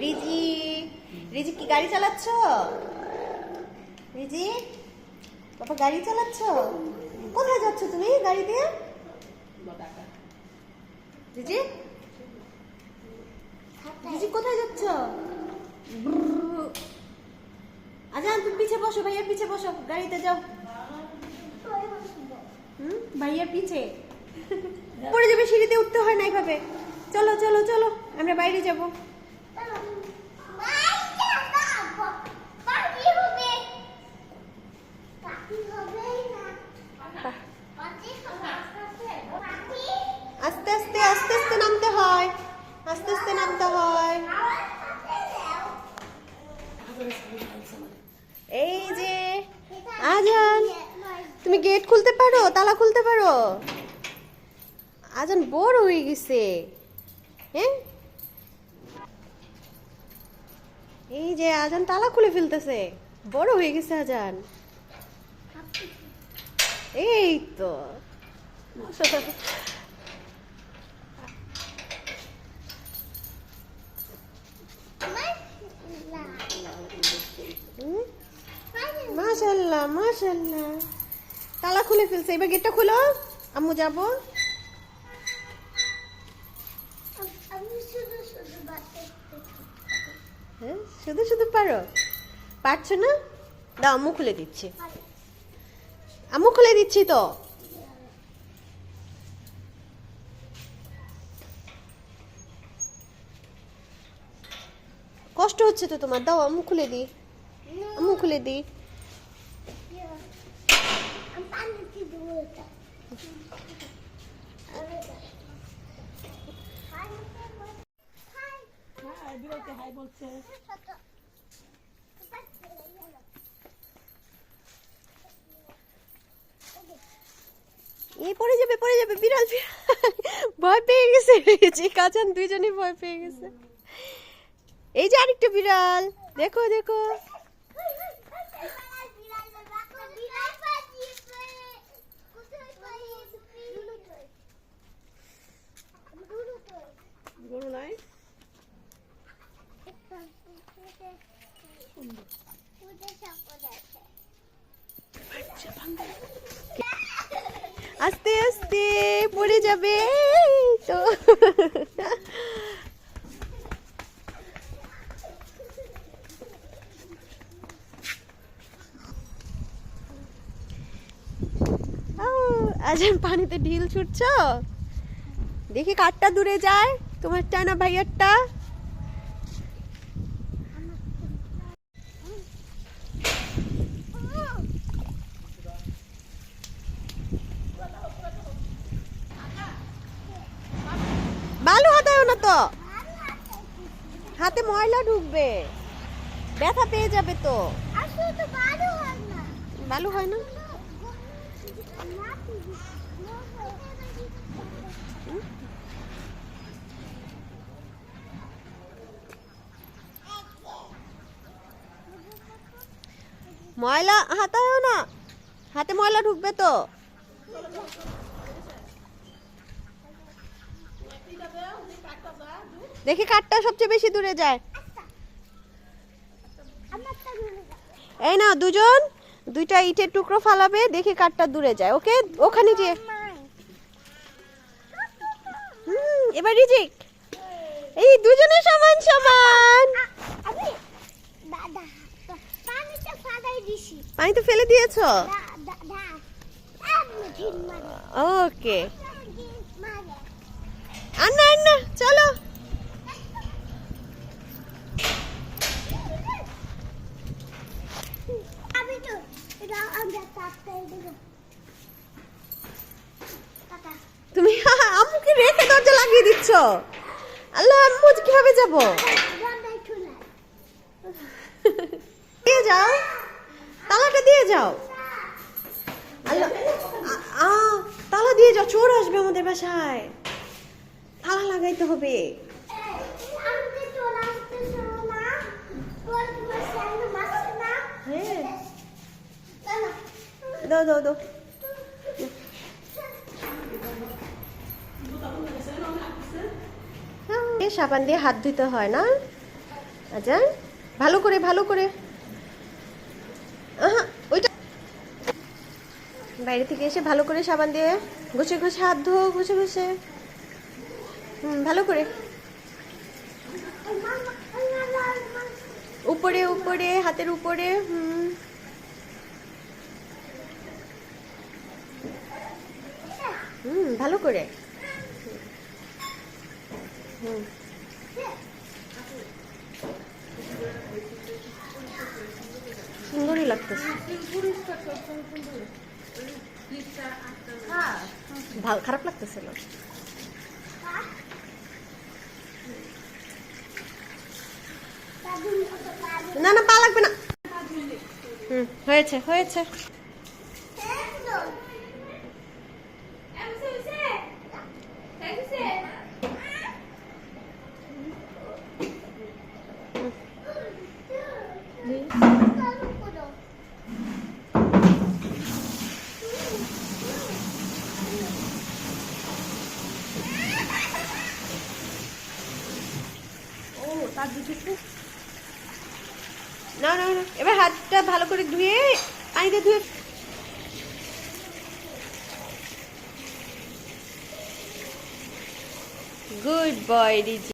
রিজি, রিজি কি গাড়ি চালাচ্ছ? রিজি, বাবা গাড়ি চালাচ্ছ? কোথায় যাচ্ছ তুমি গাড়ি দিয়ে? রিজি, রিজি কোথায় যাচ্ছ? আজান তুমি পিছে বসো, ভাইয়ার পিছে বসো, গাড়িতে যাও। ভাইয়ার পিছে পড়ে যাবে, সিঁড়িতে উঠতে হয় না এইভাবে। চলো চলো চলো, আমরা বাইরে যাবো। আস্তে আস্তে আস্তে আস্তে নামতে হয়, আস্তে আস্তে নামতে হয়। এই যে আজান, তুমি গেট খুলতে পারো, তালা খুলতে পারো? আজান বড় হয়ে গেছে। হ্যাঁ, এই যে আজান তালা খুলে ফেলতেছে, বড় হয়ে গেছে আজান। এই তো মাশাআল্লাহ মাশাআল্লাহ, তালা খুলে ফেলছে। এবার গেটটা খুলো, আম্মু যাবো। হ্যাঁ, শুধু শুধু পারো? পারছো না? দাও আম্মু খুলে দিচ্ছি, আম্মু খুলে দিচ্ছি তো। কষ্ট হচ্ছে তো তোমার, দাও আম্মু খুলে দি, আম্মু খুলে দি। এই পড়ে যাবে, পড়ে যাবে, বিড়াল ভয় পেয়ে গেছে। যে কাজান দুইজনই ভয় পেয়ে গেছে। এই যে আরেকটা বিড়াল, দেখো দেখো। আস্তে আস্তে পড়ে যাবে তো। আজ পানিতে ঢিল ছুটছ, দেখি কারটা দূরে যায়, তোমারটা না ভাইয়ারটা? বালু হাতায়ও না তো, হাতে ময়লা ঢুকবে, ব্যথা পেয়ে যাবে তো। বালু হয় না? ময়লা হাতায়ও না, হাতে ময়লা ঢুকবে তো। দেখি কাঠটা সবচেয়ে বেশি দূরে যায়। এই না, দুজন দুইটা ইটের টুকরো ফালাবে, দেখি কাঠটা দূরে যায়। ওকে, ওখানে যে এবার রিজিক, এই দুজনে সমান সমান। পানি তো ফেলে দিয়েছো? ওকে, আন্না আন্না চলো। তুমি আম্মুকে রেখে দরজা লাগিয়ে দিচ্ছ। আল্লাহ, আম্মু কিভাবে যাবো? দিয়ে যাও, তালাটা দিয়ে যাও। আল্লাহ, তালা দিয়ে যাও, চোর আসবে আমাদের বাসায়, তালা লাগাইতে হবে। হ্যাঁ, দাও দাও দাও। সাবান দিয়ে হাত ধুতে হয় না? আচ্ছা, ভালো করে ভালো করে। আহা, ওইটা বাইরে থেকে এসে ভালো করে সাবান দিয়ে ঘষে ঘষে হাত ধো, ঘষে ঘষে। ভালো করে উপরে উপরে, হাতের উপরে। ভালো করে। সুন্দরই লাগতেছে। খারাপ লাগতেছে না। না না, পা লাগবে না। হয়েছে হয়েছে। না না না, এবার হাতটা ভালো করে ধুয়ে পানিতে ধুয়ে। Good boy রিজি।